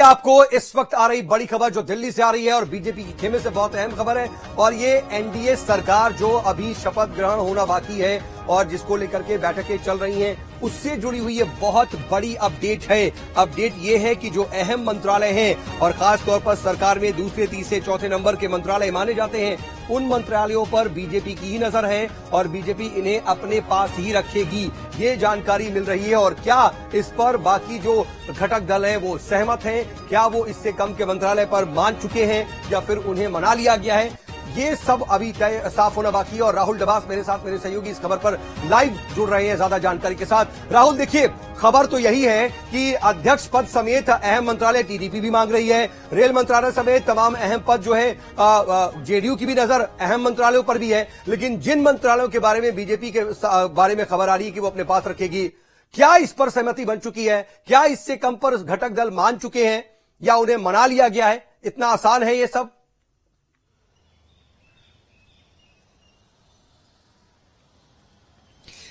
आपको इस वक्त आ रही बड़ी खबर जो दिल्ली से आ रही है और बीजेपी की खेमे से बहुत अहम खबर है और ये एनडीए सरकार जो अभी शपथ ग्रहण होना बाकी है और जिसको लेकर के बैठकें चल रही हैं उससे जुड़ी हुई ये बहुत बड़ी अपडेट है। अपडेट ये है कि जो अहम मंत्रालय हैं और खास तौर पर सरकार में दूसरे तीसरे चौथे नंबर के मंत्रालय माने जाते हैं उन मंत्रालयों पर बीजेपी की ही नजर है और बीजेपी इन्हें अपने पास ही रखेगी, ये जानकारी मिल रही है। और क्या इस पर बाकी जो घटक दल हैं वो सहमत हैं? क्या वो इससे कम के मंत्रालय पर मान चुके हैं या फिर उन्हें मना लिया गया है? ये सब अभी तय साफ होना बाकी है और राहुल डबास मेरे साथ मेरे सहयोगी इस खबर पर लाइव जुड़ रहे हैं ज्यादा जानकारी के साथ। राहुल, देखिए, खबर तो यही है कि अध्यक्ष पद समेत अहम मंत्रालय टीडीपी भी मांग रही है, रेल मंत्रालय समेत तमाम अहम पद जो है जेडीयू की भी नजर अहम मंत्रालयों पर भी है, लेकिन जिन मंत्रालयों के बारे में बीजेपी के बारे में खबर आ रही है कि वो अपने पास रखेगी, क्या इस पर सहमति बन चुकी है? क्या इससे कम पर घटक दल मान चुके हैं या उन्हें मना लिया गया है? इतना आसान है ये सब?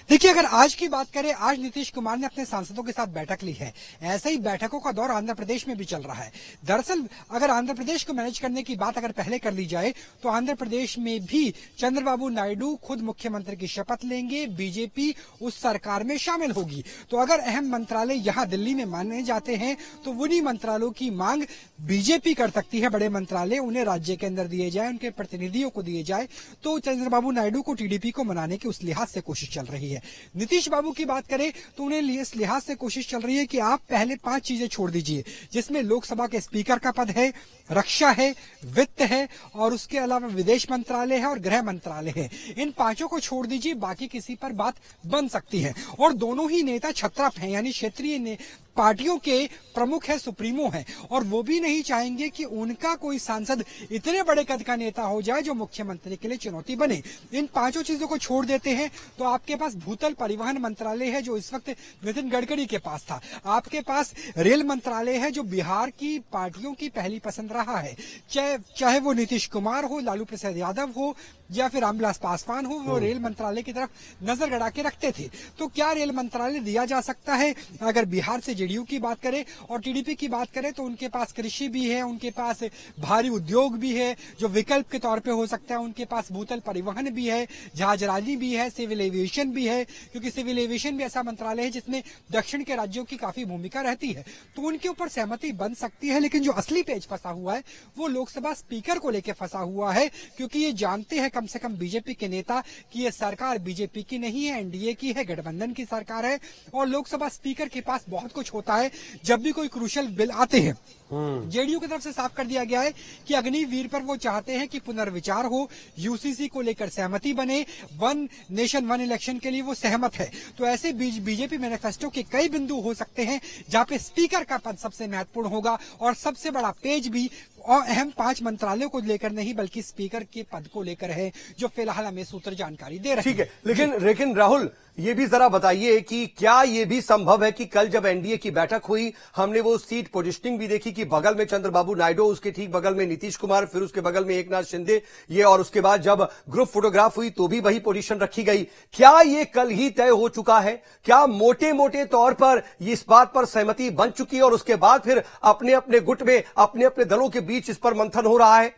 देखिए, अगर आज की बात करें, आज नीतीश कुमार ने अपने सांसदों के साथ बैठक ली है। ऐसे ही बैठकों का दौर आंध्र प्रदेश में भी चल रहा है। दरअसल अगर आंध्र प्रदेश को मैनेज करने की बात अगर पहले कर ली जाए तो आंध्र प्रदेश में भी चंद्रबाबू नायडू खुद मुख्यमंत्री की शपथ लेंगे, बीजेपी उस सरकार में शामिल होगी। तो अगर अहम मंत्रालय यहां दिल्ली में माने जाते हैं तो उन्हीं मंत्रालयों की मांग बीजेपी कर सकती है। बड़े मंत्रालय उन्हें राज्य के अंदर दिए जाए, उनके प्रतिनिधियों को दिए जाए, तो चंद्रबाबू नायडू को टीडीपी को मनाने की उस लिहाज से कोशिश चल रही है। नीतीश बाबू की बात करें तो उन्हें इस लिहाज से कोशिश चल रही है कि आप पहले 5 चीजें छोड़ दीजिए, जिसमें लोकसभा के स्पीकर का पद है, रक्षा है, वित्त है और उसके अलावा विदेश मंत्रालय है और गृह मंत्रालय है। इन 5 को छोड़ दीजिए, बाकी किसी पर बात बन सकती है। और दोनों ही नेता छत्रप हैं, यानी क्षेत्रीय पार्टियों के प्रमुख है, सुप्रीमो है, और वो भी नहीं चाहेंगे कि उनका कोई सांसद इतने बड़े कद का नेता हो जाए जो मुख्यमंत्री के लिए चुनौती बने। इन 5 चीजों को छोड़ देते हैं तो आपके पास भूतल परिवहन मंत्रालय है जो इस वक्त नितिन गडकरी के पास था। आपके पास रेल मंत्रालय है जो बिहार की पार्टियों की पहली पसंद रहा है, चाहे वो नीतीश कुमार हो, लालू प्रसाद यादव हो या फिर रामविलास पासवान हो, वो रेल मंत्रालय की तरफ नजर गड़ा के रखते थे। तो क्या रेल मंत्रालय दिया जा सकता है? अगर बिहार से जेडीयू की बात करें और टीडीपी की बात करें तो उनके पास कृषि भी है, उनके पास भारी उद्योग भी है जो विकल्प के तौर पे हो सकता है, उनके पास भूतल परिवहन भी है, जहाजरानी भी है, सिविल एविएशन भी है, क्योंकि सिविल एविएशन भी ऐसा मंत्रालय है जिसमें दक्षिण के राज्यों की काफी भूमिका रहती है। तो उनके ऊपर सहमति बन सकती है, लेकिन जो असली पेच फंसा हुआ है वो लोकसभा स्पीकर को लेकर फंसा हुआ है, क्योंकि ये जानते हैं कम से कम बीजेपी के नेता कि ये सरकार बीजेपी की नहीं है, एनडीए की है, गठबंधन की सरकार है और लोकसभा स्पीकर के पास बहुत कुछ होता है जब भी कोई क्रूशियल बिल आते हैं। जेडीयू की तरफ से साफ कर दिया गया है कि अग्निवीर पर वो चाहते हैं कि पुनर्विचार हो, यूसीसी को लेकर सहमति बने, वन नेशन वन इलेक्शन के लिए वो सहमत है। तो ऐसे बीजेपी मैनिफेस्टो के कई बिंदु हो सकते हैं जहां पे स्पीकर का पद सबसे महत्वपूर्ण होगा और सबसे बड़ा पेज भी और अहम 5 मंत्रालयों को लेकर नहीं बल्कि स्पीकर के पद को लेकर है, जो फिलहाल हमें सूत्र जानकारी दे रहे हैं। ठीक है, लेकिन राहुल, ये भी जरा बताइए कि क्या ये भी संभव है कि कल जब एनडीए की बैठक हुई हमने वो सीट पोजिशनिंग भी देखी कि बगल में चंद्रबाबू नायडू, उसके ठीक बगल में नीतीश कुमार, फिर उसके बगल में एकनाथ शिंदे, ये, और उसके बाद जब ग्रुप फोटोग्राफ हुई तो भी वही पोजीशन रखी गई। क्या ये कल ही तय हो चुका है? क्या मोटे मोटे तौर पर इस बात पर सहमति बन चुकी है और उसके बाद फिर अपने अपने गुट में अपने अपने दलों के बीच इस पर मंथन हो रहा है?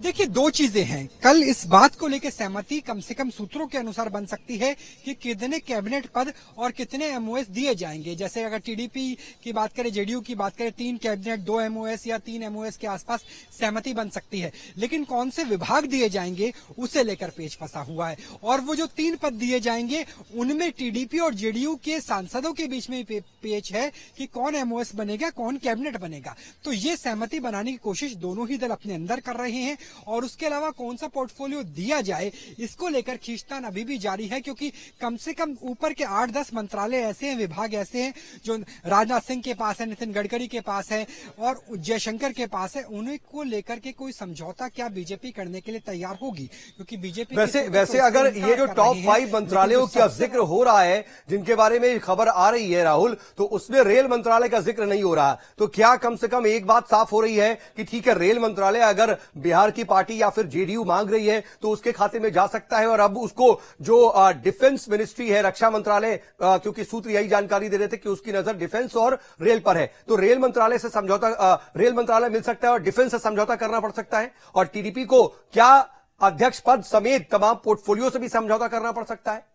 देखिए, 2 चीजें हैं। कल इस बात को लेकर सहमति कम से कम सूत्रों के अनुसार बन सकती है कि कितने कैबिनेट पद और कितने एमओएस दिए जाएंगे। जैसे अगर टीडीपी की बात करें, जेडीयू की बात करें, 3 कैबिनेट 2 एमओएस या 3 एमओएस के आसपास सहमति बन सकती है, लेकिन कौन से विभाग दिए जाएंगे उसे लेकर पेच फंसा हुआ है। और वो जो 3 पद दिए जाएंगे उनमें टीडीपी और जेडीयू के सांसदों के बीच में पेच है कि कौन एमओएस बनेगा, कौन कैबिनेट बनेगा। तो ये सहमति बनाने की कोशिश दोनों ही दल अपने अंदर कर रहे हैं और उसके अलावा कौन सा पोर्टफोलियो दिया जाए इसको लेकर खींचतान अभी भी जारी है, क्योंकि कम से कम ऊपर के 8-10 मंत्रालय ऐसे हैं, विभाग ऐसे हैं जो राजनाथ सिंह के पास है, नितिन गडकरी के पास है और जयशंकर के पास है। उन्हीं को लेकर के कोई समझौता क्या बीजेपी करने के लिए तैयार होगी? क्योंकि बीजेपी वैसे अगर ये जो टॉप 5 मंत्रालयों का जिक्र हो रहा है जिनके बारे में खबर आ रही है राहुल, तो उसमें रेल मंत्रालय का जिक्र नहीं हो रहा, तो क्या कम से कम एक बात साफ हो रही है कि ठीक है, रेल मंत्रालय अगर बिहार की पार्टी या फिर जेडीयू मांग रही है तो उसके खाते में जा सकता है। और अब उसको जो डिफेंस मिनिस्ट्री है, रक्षा मंत्रालय, क्योंकि सूत्र यही जानकारी दे रहे थे कि उसकी नजर डिफेंस और रेल पर है, तो रेल मंत्रालय से समझौता, रेल मंत्रालय मिल सकता है और डिफेंस से समझौता करना पड़ सकता है। और टीडीपी को क्या अध्यक्ष पद समेत तमाम पोर्टफोलियो से भी समझौता करना पड़ सकता है।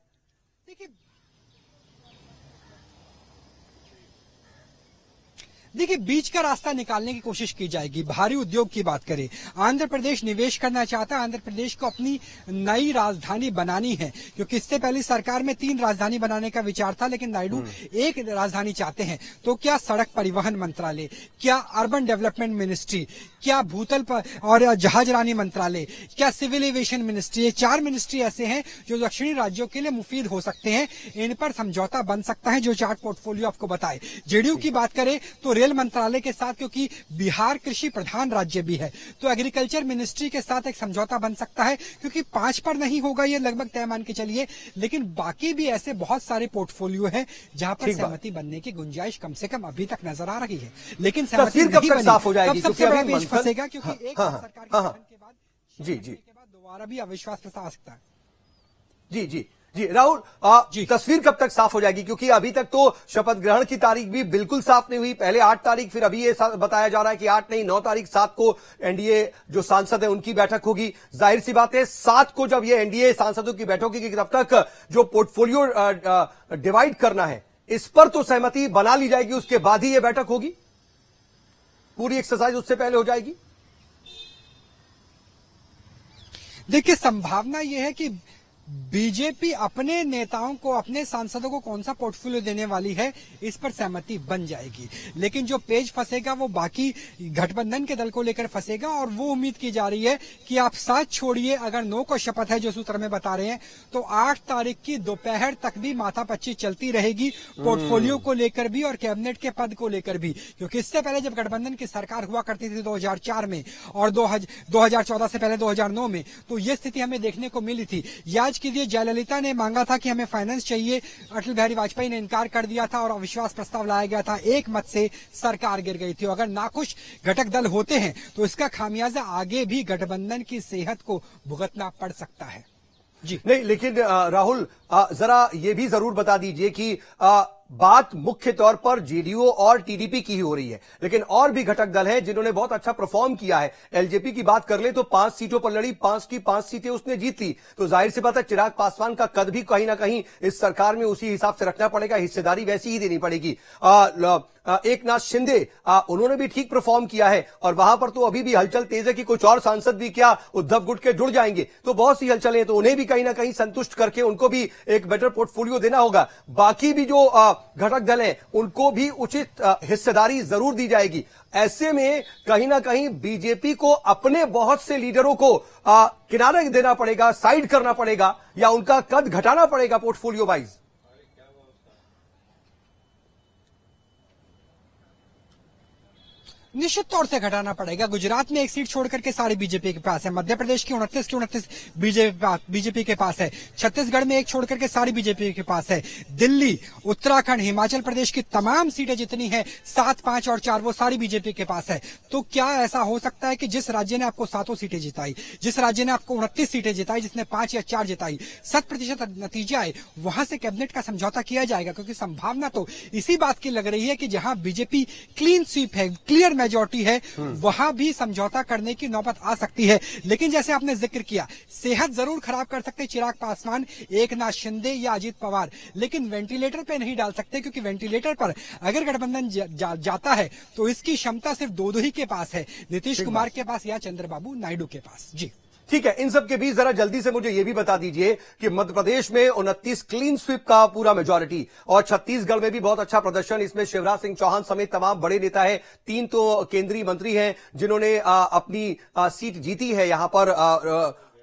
देखिए, बीच का रास्ता निकालने की कोशिश की जाएगी। भारी उद्योग की बात करें, आंध्र प्रदेश निवेश करना चाहता है, आंध्र प्रदेश को अपनी नई राजधानी बनानी है, क्योंकि इससे पहले सरकार में 3 राजधानी बनाने का विचार था, लेकिन नायडू एक राजधानी चाहते हैं। तो क्या सड़क परिवहन मंत्रालय, क्या अर्बन डेवलपमेंट मिनिस्ट्री, क्या भूतल और जहाजरानी मंत्रालय, क्या सिविल एविएशन मिनिस्ट्री, ये 4 मिनिस्ट्री ऐसे हैं जो दक्षिणी राज्यों के लिए मुफीद हो सकते हैं। इन पर समझौता बन सकता है, जो चार्ट पोर्टफोलियो आपको बताए। जेडीयू की बात करें तो रेल मंत्रालय के साथ, क्योंकि बिहार कृषि प्रधान राज्य भी है, तो एग्रीकल्चर मिनिस्ट्री के साथ एक समझौता बन सकता है, क्योंकि 5 पर नहीं होगा ये लगभग तय मान के चलिए, लेकिन बाकी भी ऐसे बहुत सारे पोर्टफोलियो हैं जहां पर सहमति बनने की गुंजाइश कम से कम अभी तक नजर आ रही है। लेकिन सहमति कब तक साफ हो जाएगी, सबसे बड़ा पेच फंसेगा, क्योंकि एक सरकार के गठन के बाद जी दोबारा भी अविश्वास प्रस्ताव आ सकता है। जी राहुल, तस्वीर कब तक साफ हो जाएगी, क्योंकि अभी तक तो शपथ ग्रहण की तारीख भी बिल्कुल साफ नहीं हुई। पहले 8 तारीख, फिर अभी ये बताया जा रहा है कि 8 नहीं 9 तारीख, 7 को एनडीए जो सांसद है उनकी बैठक होगी। जाहिर सी बात है 7 को जब ये एनडीए सांसदों की बैठक होगी, तब तक जो पोर्टफोलियो डिवाइड करना है इस पर तो सहमति बना ली जाएगी, उसके बाद ही ये बैठक होगी, पूरी एक्सरसाइज उससे पहले हो जाएगी। देखिए, संभावना यह है कि बीजेपी अपने नेताओं को, अपने सांसदों को कौन सा पोर्टफोलियो देने वाली है, इस पर सहमति बन जाएगी। लेकिन जो पेज फंसेगा वो बाकी गठबंधन के दल को लेकर फंसेगा, और वो उम्मीद की जा रही है कि आप साथ छोड़िए, अगर 9 को शपथ है जो सूत्र में बता रहे हैं, तो 8 तारीख की दोपहर तक भी माथापच्ची चलती रहेगी, पोर्टफोलियो को लेकर भी और कैबिनेट के पद को लेकर भी। क्योंकि इससे पहले जब गठबंधन की सरकार हुआ करती थी 2004 में और 2014 से पहले 2009 में, तो ये स्थिति हमें देखने को मिली थी। याद कीजिए, जयललिता ने मांगा था कि हमें फाइनेंस चाहिए, अटल बिहारी वाजपेयी ने इनकार कर दिया था और अविश्वास प्रस्ताव लाया गया था, एक मत से सरकार गिर गई थी। अगर नाखुश घटक दल होते हैं तो इसका खामियाजा आगे भी गठबंधन की सेहत को भुगतना पड़ सकता है। जी नहीं, लेकिन राहुल, जरा ये भी जरूर बता दीजिए कि बात मुख्य तौर पर जेडीयू और टीडीपी की ही हो रही है, लेकिन और भी घटक दल हैं जिन्होंने बहुत अच्छा परफॉर्म किया है। एलजेपी की बात कर ले तो 5 सीटों पर लड़ी, 5 की 5 सीटें उसने जीत ली। तो जाहिर सी बात है चिराग पासवान का कद भी कहीं ना कहीं इस सरकार में उसी हिसाब से रखना पड़ेगा, हिस्सेदारी वैसी ही देनी पड़ेगी। एकनाथ शिंदे, उन्होंने भी ठीक परफॉर्म किया है और वहां पर तो अभी भी हलचल तेज है कि कुछ और सांसद भी क्या उद्धव गुट के जुड़ जाएंगे, तो बहुत सी हलचलें, तो उन्हें भी कहीं ना कहीं संतुष्ट करके उनको भी एक बेटर पोर्टफोलियो देना होगा। बाकी भी जो घटक दल हैं उनको भी उचित हिस्सेदारी जरूर दी जाएगी। ऐसे में कहीं ना कहीं बीजेपी को अपने बहुत से लीडरों को किनारे देना पड़ेगा, साइड करना पड़ेगा, या उनका कद घटाना पड़ेगा पोर्टफोलियो वाइज। निश्चित तौर से घटाना पड़ेगा। गुजरात में एक सीट छोड़कर के सारी बीजेपी के पास है, मध्य प्रदेश की 29 बीजेपी के पास है, छत्तीसगढ़ में एक छोड़कर के सारी बीजेपी के पास है, दिल्ली, उत्तराखंड, हिमाचल प्रदेश की तमाम सीटें जितनी है 7, 5 और 4 वो सारी बीजेपी के पास है। तो क्या ऐसा हो सकता है कि जिस राज्य ने आपको 7 सीटें जिताई, जिस राज्य ने आपको 29 सीटें जिताई, जिसने 5 या 4 जिताई, 100% नतीजा आए, वहां से कैबिनेट का समझौता किया जाएगा? क्योंकि संभावना तो इसी बात की लग रही है कि जहां बीजेपी क्लीन स्वीप है, क्लियर मेजॉरिटी है, वहां भी समझौता करने की नौबत आ सकती है। लेकिन जैसे आपने जिक्र किया, सेहत जरूर खराब कर सकते चिराग पासवान, एकनाथ शिंदे या अजीत पवार, लेकिन वेंटिलेटर पे नहीं डाल सकते, क्योंकि वेंटिलेटर पर अगर गठबंधन जाता है तो इसकी क्षमता सिर्फ दो ही के पास है, नीतीश कुमार के पास या चंद्रबाबू नायडू के पास। जी ठीक है, इन सब के बीच जरा जल्दी से मुझे यह भी बता दीजिए कि मध्य प्रदेश में 29 क्लीन स्वीप का पूरा मेजॉरिटी, और छत्तीसगढ़ में भी बहुत अच्छा प्रदर्शन, इसमें शिवराज सिंह चौहान समेत तमाम बड़े नेता हैं, 3 तो केंद्रीय मंत्री हैं जिन्होंने अपनी सीट जीती है यहां पर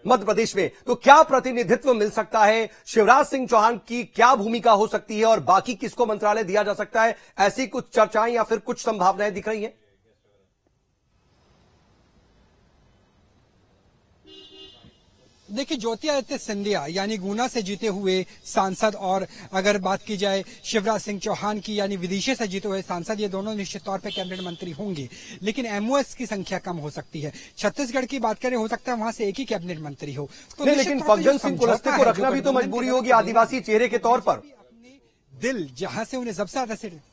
मध्य प्रदेश में। तो क्या प्रतिनिधित्व मिल सकता है, शिवराज सिंह चौहान की क्या भूमिका हो सकती है और बाकी किसको मंत्रालय दिया जा सकता है, ऐसी कुछ चर्चाएं या फिर कुछ संभावनाएं दिख रही हैं? देखिए, ज्योतिरादित्य सिंधिया यानी गुना से जीते हुए सांसद और अगर बात की जाए शिवराज सिंह चौहान की यानी विदिशा से जीते हुए सांसद, ये दोनों निश्चित तौर पे कैबिनेट मंत्री होंगे, लेकिन एमओएस की संख्या कम हो सकती है। छत्तीसगढ़ की बात करें, हो सकता है वहां से एक ही कैबिनेट मंत्री हो। तो नहीं, लेकिन फग्गन सिंह कुलस्ते को रखना भी तो मजबूरी होगी आदिवासी चेहरे के तौर पर। दिल जहां से उन्हें सबसे ज्यादा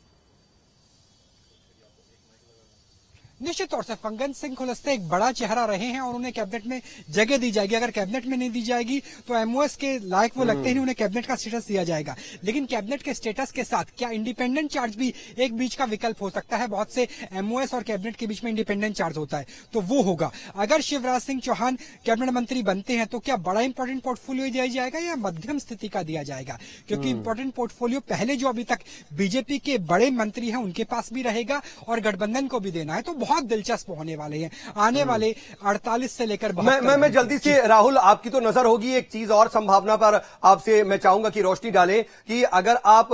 निश्चित तौर से फग्गन सिंह कुलस्ते एक बड़ा चेहरा रहे हैं और उन्हें कैबिनेट में जगह दी जाएगी। अगर कैबिनेट में नहीं दी जाएगी तो एमओएस के लायक वो लगते हैं, उन्हें कैबिनेट का स्टेटस दिया जाएगा। लेकिन कैबिनेट के स्टेटस के साथ क्या इंडिपेंडेंट चार्ज भी एक बीच का विकल्प हो सकता है? बहुत से एमओएस और कैबिनेट के बीच में इंडिपेंडेंट चार्ज होता है, तो वो होगा। अगर शिवराज सिंह चौहान कैबिनेट मंत्री बनते हैं तो क्या बड़ा इंपॉर्टेंट पोर्टफोलियो दिया जाएगा या मध्यम स्थिति का दिया जाएगा? क्योंकि इंपॉर्टेंट पोर्टफोलियो पहले जो अभी तक बीजेपी के बड़े मंत्री हैं उनके पास भी रहेगा और गठबंधन को भी देना है, तो बहुत दिलचस्प होने वाले हैं आने वाले 48 से लेकर 72। मैं जल्दी से राहुल, आपकी तो नजर होगी एक चीज और संभावना पर, आपसे मैं चाहूंगा कि रोशनी डालें कि अगर आप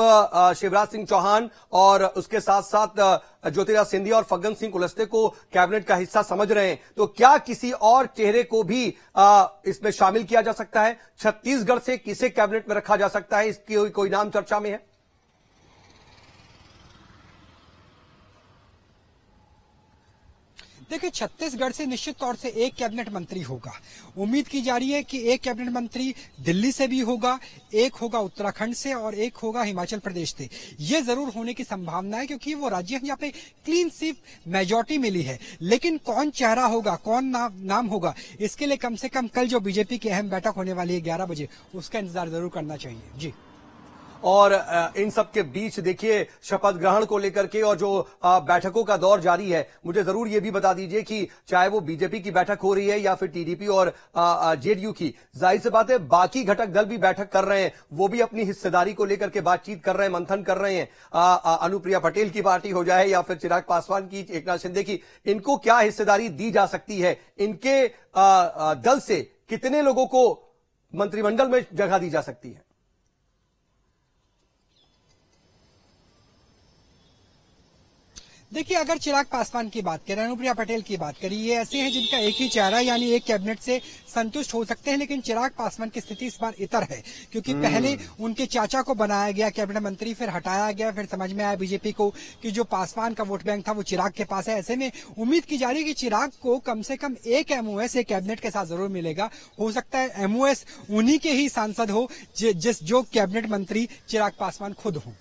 शिवराज सिंह चौहान और उसके साथ साथ ज्योतिरादित्य सिंधिया और फग्गन सिंह कुलस्ते को कैबिनेट का हिस्सा समझ रहे हैं, तो क्या किसी और चेहरे को भी इसमें शामिल किया जा सकता है? छत्तीसगढ़ से किसे कैबिनेट में रखा जा सकता है, इसकी कोई नाम चर्चा में है? देखिए, छत्तीसगढ़ से निश्चित तौर से एक कैबिनेट मंत्री होगा। उम्मीद की जा रही है कि एक कैबिनेट मंत्री दिल्ली से भी होगा, एक होगा उत्तराखंड से और एक होगा हिमाचल प्रदेश से। ये जरूर होने की संभावना है क्योंकि वो राज्य हैं जहाँ पे क्लीन स्वीप मेजॉरिटी मिली है। लेकिन कौन चेहरा होगा, कौन नाम होगा, इसके लिए कम से कम कल जो बीजेपी की अहम बैठक होने वाली है 11 बजे, उसका इंतजार जरूर करना चाहिए। जी। और इन सब के बीच देखिए शपथ ग्रहण को लेकर के और जो बैठकों का दौर जारी है, मुझे जरूर ये भी बता दीजिए कि चाहे वो बीजेपी की बैठक हो रही है या फिर टीडीपी और जेडीयू की, जाहिर सी बात है बाकी घटक दल भी बैठक कर रहे हैं, वो भी अपनी हिस्सेदारी को लेकर के बातचीत कर रहे हैं, मंथन कर रहे हैं। अनुप्रिया पटेल की पार्टी हो जाए या फिर चिराग पासवान की, एकनाथ शिंदे की, इनको क्या हिस्सेदारी दी जा सकती है? इनके दल से कितने लोगों को मंत्रिमंडल में जगह दी जा सकती है? देखिए, अगर चिराग पासवान की बात करें, अनुप्रिया पटेल की बात करें, ये ऐसे हैं जिनका एक ही चेहरा यानी एक कैबिनेट से संतुष्ट हो सकते हैं। लेकिन चिराग पासवान की स्थिति इस बार इतर है क्योंकि पहले उनके चाचा को बनाया गया कैबिनेट मंत्री, फिर हटाया गया, फिर समझ में आया बीजेपी को कि जो पासवान का वोट बैंक था वो चिराग के पास है। ऐसे में उम्मीद की जा रही है कि चिराग को कम से कम एक एमओएस एक कैबिनेट के साथ जरूर मिलेगा। हो सकता है एमओएस उन्हीं के ही सांसद हो जो कैबिनेट मंत्री चिराग पासवान खुद हो।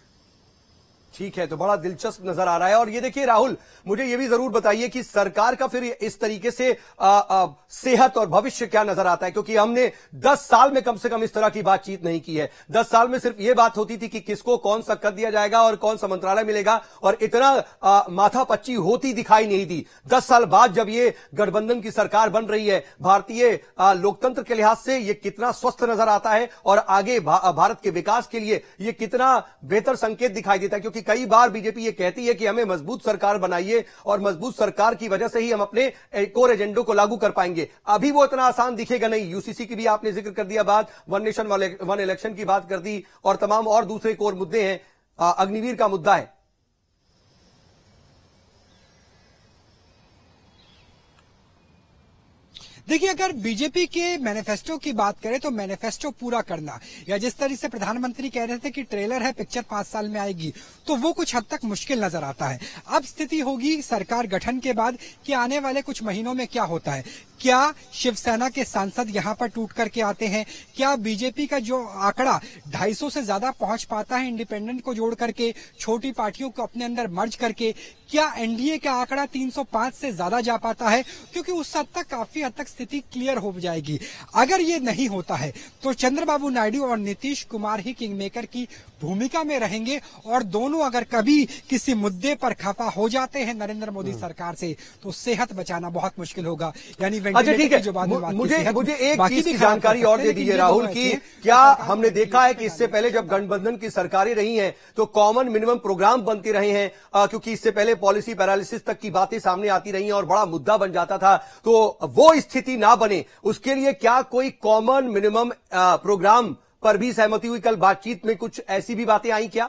ठीक है, तो बड़ा दिलचस्प नजर आ रहा है। और ये देखिए राहुल, मुझे ये भी जरूर बताइए कि सरकार का फिर इस तरीके से सेहत और भविष्य क्या नजर आता है, क्योंकि हमने 10 साल में कम से कम इस तरह की बातचीत नहीं की है। 10 साल में सिर्फ ये बात होती थी कि किसको कौन सा कद दिया जाएगा और कौन सा मंत्रालय मिलेगा, और इतना माथापच्ची होती दिखाई नहीं दी। 10 साल बाद जब ये गठबंधन की सरकार बन रही है, भारतीय लोकतंत्र के लिहाज से ये कितना स्वस्थ नजर आता है और आगे भारत के विकास के लिए ये कितना बेहतर संकेत दिखाई देता है। क्योंकि कई बार बीजेपी ये कहती है कि हमें मजबूत सरकार बनाइए और मजबूत सरकार की वजह से ही हम अपने कोर एजेंडों को लागू कर पाएंगे। अभी वो इतना आसान दिखेगा नहीं। यूसीसी की भी आपने जिक्र कर दिया बात, वन नेशन वन इलेक्शन की बात कर दी और तमाम और दूसरे कोर मुद्दे हैं। अग्निवीर का मुद्दा है। देखिए, अगर बीजेपी के मैनिफेस्टो की बात करें तो मैनिफेस्टो पूरा करना, या जिस तरह से प्रधानमंत्री कह रहे थे कि ट्रेलर है, पिक्चर 5 साल में आएगी, तो वो कुछ हद तक मुश्किल नजर आता है। अब स्थिति होगी सरकार गठन के बाद कि आने वाले कुछ महीनों में क्या होता है। क्या शिवसेना के सांसद यहां पर टूट करके आते हैं? क्या बीजेपी का जो आंकड़ा 250 से ज्यादा पहुंच पाता है इंडिपेंडेंट को जोड़ करके, छोटी पार्टियों को अपने अंदर मर्ज करके? क्या एनडीए का आंकड़ा 305 से ज्यादा जा पाता है? क्योंकि उस हद तक काफी हद तक स्थिति क्लियर हो जाएगी। अगर ये नहीं होता है तो चंद्रबाबू नायडू और नीतीश कुमार ही किंग मेकर की भूमिका में रहेंगे, और दोनों अगर कभी किसी मुद्दे पर खफा हो जाते हैं नरेंद्र मोदी सरकार से, तो सेहत बचाना बहुत मुश्किल होगा। यानी अच्छा ठीक है, मुझे एक चीज की जानकारी और दे दीजिए राहुल की क्या हमने देखा है कि इससे पहले जब गठबंधन की सरकारें रही हैं तो कॉमन मिनिमम प्रोग्राम बनते रहे हैं, क्योंकि इससे पहले पॉलिसी पैरालिसिस तक की बातें सामने आती रही हैं और बड़ा मुद्दा बन जाता था। तो वो स्थिति ना बने उसके लिए क्या कोई कॉमन मिनिमम प्रोग्राम पर भी सहमति हुई? कल बातचीत में कुछ ऐसी भी बातें आई क्या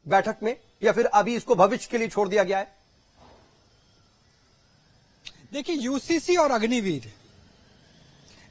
बैठक में, या फिर अभी इसको भविष्य के लिए छोड़ दिया गया है? देखिए, यूसीसी और अग्निवीर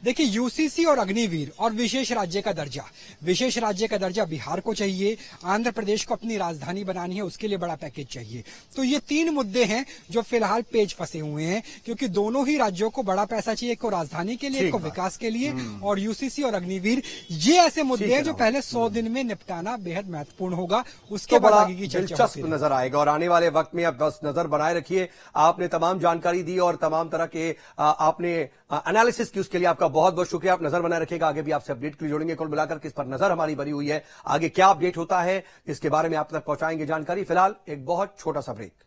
देखिए, यूसीसी और अग्निवीर और विशेष राज्य का दर्जा, विशेष राज्य का दर्जा बिहार को चाहिए, आंध्र प्रदेश को अपनी राजधानी बनानी है, उसके लिए बड़ा पैकेज चाहिए। तो ये 3 मुद्दे हैं जो फिलहाल पेच फंसे हुए हैं, क्योंकि दोनों ही राज्यों को बड़ा पैसा चाहिए, एक को राजधानी के लिए, एक को विकास के लिए, और यूसीसी और अग्निवीर ये ऐसे मुद्दे हैं जो पहले 100 दिन में निपटाना बेहद महत्वपूर्ण होगा, उसके बाद आगे की चर्चा दिलचस्प नजर आएगा। और आने वाले वक्त में अब बस नजर बनाए रखिए। आपने तमाम जानकारी दी और तमाम तरह के आपने एनालिसिस की, उसके लिए आपका बहुत बहुत शुक्रिया। आप नजर बनाए रखिएगा, आगे भी आपसे अपडेट के लिए जोड़ेंगे। कुल मिलाकर किस पर नजर हमारी बनी हुई है, आगे क्या अपडेट होता है, इसके बारे में आप तक पहुंचाएंगे जानकारी। फिलहाल एक बहुत छोटा सा ब्रेक।